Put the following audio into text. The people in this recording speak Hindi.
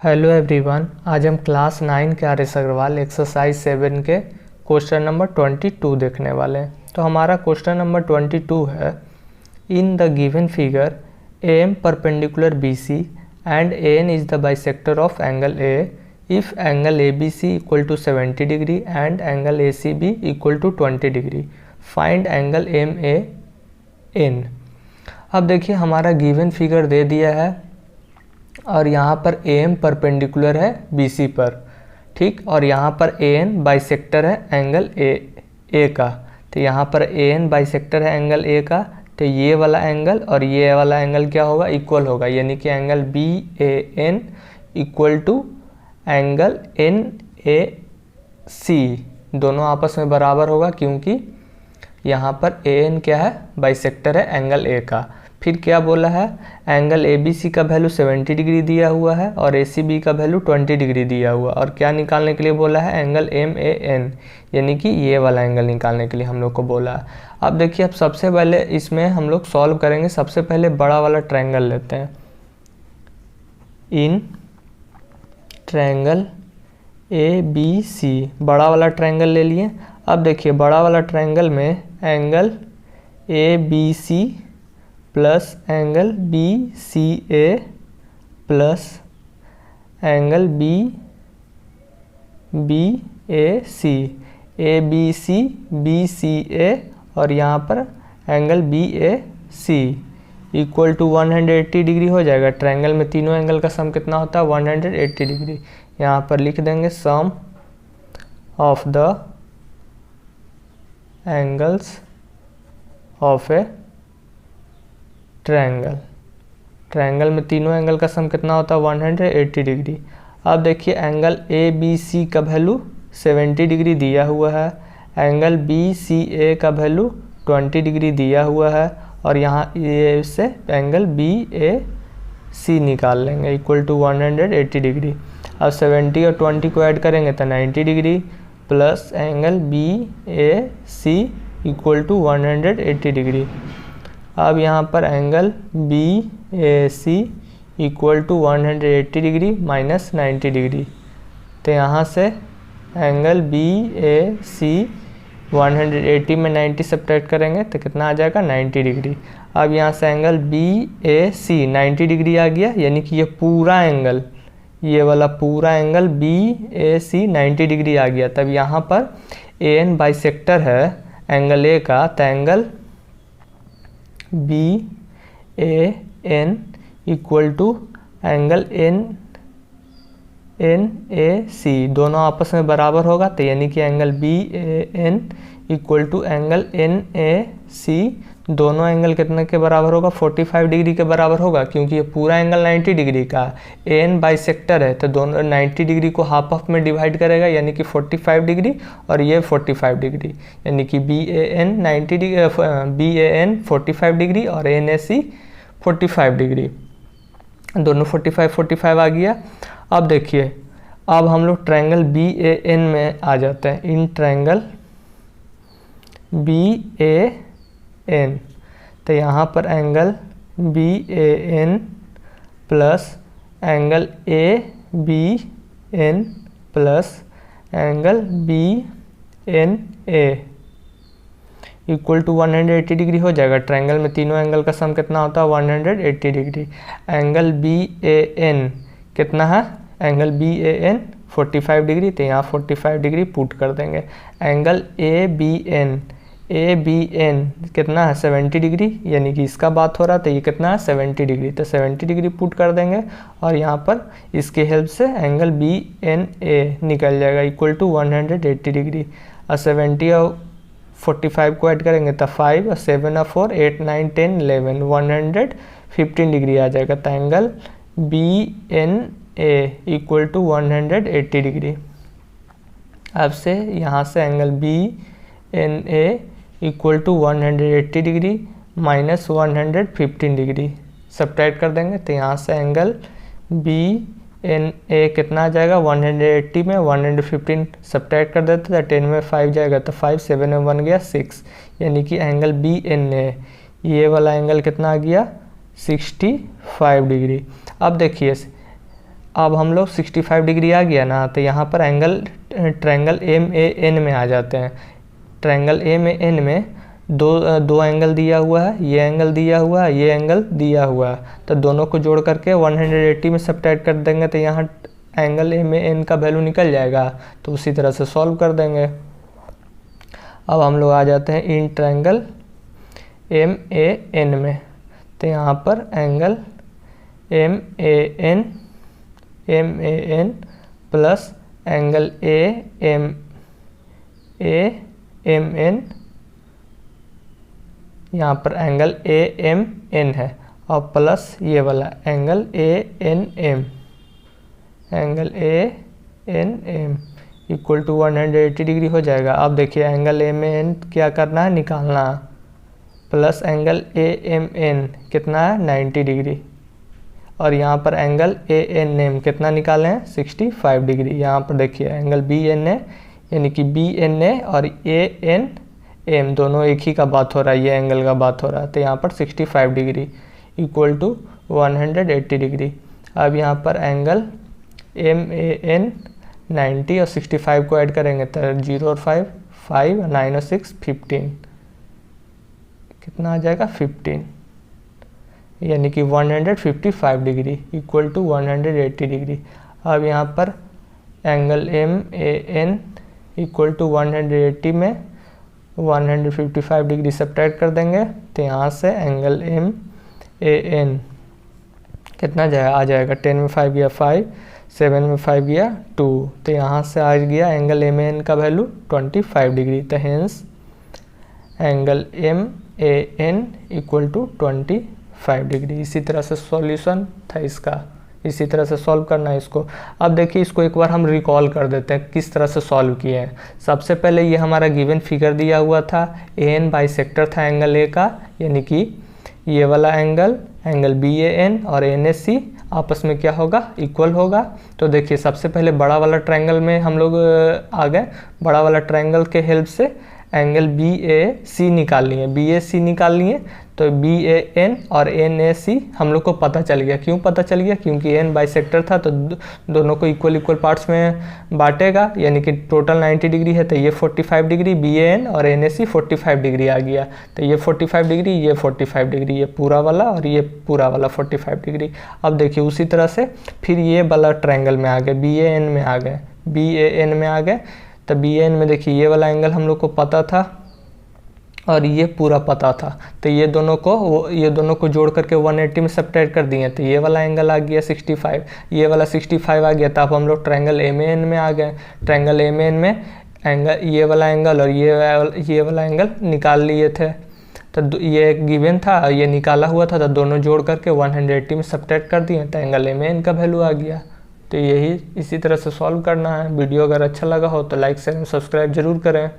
हेलो एवरीवन, आज हम क्लास 9 के आर.एस. अग्रवाल एक्सरसाइज 7 के क्वेश्चन नंबर 22 देखने वाले हैं। तो हमारा क्वेश्चन नंबर 22 है, in the given figure AM perpendicular BC and AN is the bisector of angle A if angle ABC equal to 70 degree and angle ACB equal to 20 degree, find angle MAN। अब देखिए हमारा गिवन फिगर दे दिया है और यहाँ पर AM परपेंडिकुलर है BC पर, ठीक, और यहाँ पर AN बाइसेक्टर है एंगल A का। तो यहाँ पर AN बाइसेक्टर है एंगल A का, तो ये वाला एंगल और ये वाला एंगल क्या होगा, इक्वल होगा, यानी कि angle BAN equal to angle NAC, दोनों आपस में बराबर होगा क्योंकि यहाँ पर AN क्या है, बाइसेक्टर है एंगल A का। फिर क्या बोला है, एंगल ABC का वैल्यू 70 डिग्री दिया हुआ है और ACB का वैल्यू 20 डिग्री दिया हुआ, और क्या निकालने के लिए बोला है, एंगल MAN, यानी कि ये वाला एंगल निकालने के लिए हम लोग को बोला है। अब देखिए, अब सबसे पहले इसमें हम लोग सॉल्व करेंगे। सबसे पहले बड़ा वाला ट्रायंगल लेते हैं। इन ट्रायंगल ABC, बड़ा वाला ट्रायंगल ले लिए। अब देखिए बड़ा वाला ट्रायंगल में angle ABC plus angle BCA plus angle BAC, ABC BCA और यहाँ पर angle BAC equal to 180 degree हो जाएगा। ट्रायंगल में तीनों एंगल का सम कितना होता है, 180 डिग्री। यहाँ पर लिख देंगे sum of the angles of a triangle. Triangle में तीनों एंगल का सम कितना होता है, 180 डिग्री। अब देखिए एंगल ABC का वैल्यू 70 डिग्री दिया हुआ है, एंगल BCA का वैल्यू 20 डिग्री दिया हुआ है, और यहाँ ये से एंगल BAC निकाल लेंगे इक्वल टू 180 डिग्री। अब 70 और 20 को ऐड करेंगे तो 90 degree plus angle BAC equal to 180 degree. अब यहाँ पर angle BAC equal to 180 degree minus 90 degree, तो यहाँ से एंगल BAC 180 में 90 सब्ट्रैक्ट करेंगे तो कितना आ जाएगा, 90 डिग्री। अब यहाँ से एंगल BAC 90 डिग्री आ गया, यानी कि ये पूरा एंगल, ये वाला पूरा एंगल BAC 90 डिग्री आ गया। तब यहाँ पर AN बाइसेक्टर है एंगल A का, तो angle BAN equal to angle NAC, दोनों आपस में बराबर होगा, तो यानी कि angle BAN equal to angle NAC, दोनों एंगल कितने के बराबर होगा, 45 डिग्री के बराबर होगा, क्योंकि ये पूरा एंगल 90 डिग्री का है। AN बाइसेक्टर है तो दोनों 90 डिग्री को हाफ हाफ में डिवाइड करेगा, यानी कि 45 डिग्री और ये 45 डिग्री, यानी कि BAN 90 डिग्री, BAN 45 डिग्री और NAC 45 डिग्री, दोनों 45 आ गया। अब देखिए, अब हम लोग ट्रायंगल BAN में आ जाते हैं। इन ट्रायंगल BAN, तो यहाँ पर angle BAN plus angle ABN plus angle BNA equal to 180 degree हो जाएगा। ट्रायंगल में तीनों एंगल का सम कितना होता है, 180 डिग्री। एंगल BAN कितना है, एंगल BAN 45 डिग्री, तो यहाँ 45 डिग्री पुट कर देंगे। एंगल ABN कितना है, 70 डिग्री, यानी कि इसका बात हो रहा है, तो ये कितना है, 70 डिग्री, तो 70 डिग्री पुट कर देंगे, और यहाँ पर इसके हेल्प से एंगल BNA निकल जाएगा इक्वल टू 180 डिग्री। और 70 और 45 को ऐड करेंगे तो 5 और 7 और 4 8 9 10 11 115 डिग्री आ जाएगा, तो angle BNA equal to 180 degree. अब से यहाँ से angle BNA equal to 180 degree minus 115 degree subtract कर देंगे, तो यहाँ से एंगल BNA कितना आ जाएगा, 180 में 115 सब्ट्रैक्ट कर देते हैं, 10 में 5 जाएगा, तो 5 7 में 1 गया 6, यानी कि एंगल BNA ये वाला एंगल कितना आ गया, 65 डिग्री। अब देखिए अब हम लोग 65 डिग्री आ गया ना, तो यहाँ पर ट्रायंगल MAN में आ जाते हैं। ट्रायंगल MAN में दो एंगल दिया हुआ है, ये एंगल दिया हुआ है, ये एंगल दिया हुआ है, तो दोनों को जोड़ करके 180 में सब्ट्रैक्ट कर देंगे तो यहाँ एंगल MAN का वैल्यू निकल जाएगा। तो उसी तरह से सॉल्व कर देंगे। अब हम लोग आ जाते हैं इन ट्रायंगल MAN में, तो यहाँ पर angle MAN plus angle AMN, यहाँ पर एंगल AMN है, और प्लस ये वाला angle ANM equal to 180 degree हो जाएगा। अब देखिए एंगल MAN क्या करना है, निकालना है, प्लस एंगल AMN कितना है 90 डिग्री, और यहाँ पर एंगल ANM कितना निकाले हैं 65 डिग्री। यहाँ पर देखिए एंगल BNA यानी कि BNA और ANM दोनों एक ही का बात हो रहा है, ये एंगल का बात हो रहा है, तो यहाँ पर 65 डिग्री इक्वल टू 180 डिग्री। अब यहाँ पर एंगल MAN 90 और 65 को ऐड करेंगे तो 0 और 5 9 और 6 15, कितना आ जाएगा 15, यानी कि 155 डिग्री इक्वल टू 180 डिग्री। अब यहाँ पर एंगल MAN इक्वल टू 180 में 155 डिग्री सब्ट्रैक्ट कर देंगे, तो यहाँ से एंगल MAN कितना आ जाएगा 10 में 5 गया 5, 7 में 5 गया 2, तो यहाँ से आ गया एंगल MAN का वैल्यू 25 डिग्री। तो hence angle MAN equal to 25 degree. इसी तरह से सॉल्यूशन था इसका, इसी तरह से सॉल्व करना है इसको। अब देखिए इसको एक बार हम रिकॉल कर देते हैं किस तरह से सॉल्व किए हैं। सबसे पहले ये हमारा गिवन फिगर दिया हुआ था, AN बाइसेक्टर था एंगल A का, यानी कि ये वाला एंगल BAN और NAC आपस में क्या होगा, इक्वल होगा। तो देखिए सबसे पहले बड़ा वाला ट्रायंगल में हम लोग आ गए, बड़ा वाला ट्रायंगल के हेल्प से एंगल BAC निकाल लिए, तो BAN और NAC हम लोग को पता चल गया। क्यों पता चल गया, क्योंकि N बाइसेक्टर था तो दोनों को इक्वल पार्ट्स में बांटेगा, यानी कि टोटल 90 डिग्री है, तो ये 45 डिग्री BAN और NAC 45 डिग्री आ गया, तो ये 45 डिग्री, ये 45 डिग्री, ये पूरा वाला और ये पूरा वाला 45 डिग्री। अब देखिए उसी तरह से फिर ये वाला ट्रायंगल में आ गए, BAN में आ गए, तो BAN में देखिए ये वाला एंगल हम लोग को पता था और ये पूरा पता था, तो ये दोनों को जोड़ करके 180 में सब्ट्रैक्ट कर दिए, तो ये वाला एंगल आ गया 65, ये वाला 65 आ गया। तो अब हम लोग ट्रायंगल MAN में आ गए। ट्रायंगल MAN में एंगल ये वाला एंगल और ये वाला एंगल निकाल लिए थे, तो ये गिवन था, ये निकाला हुआ था, तो दोनों जोड़ करके 180 में सब्ट्रैक्ट कर दिए, तो एंगल MAN का वैल्यू आ गया। तो यही इसी तरह से सॉल्व करना है। वीडियो अगर अच्छा लगा हो तो लाइक शेयर सब्सक्राइब जरूर करें।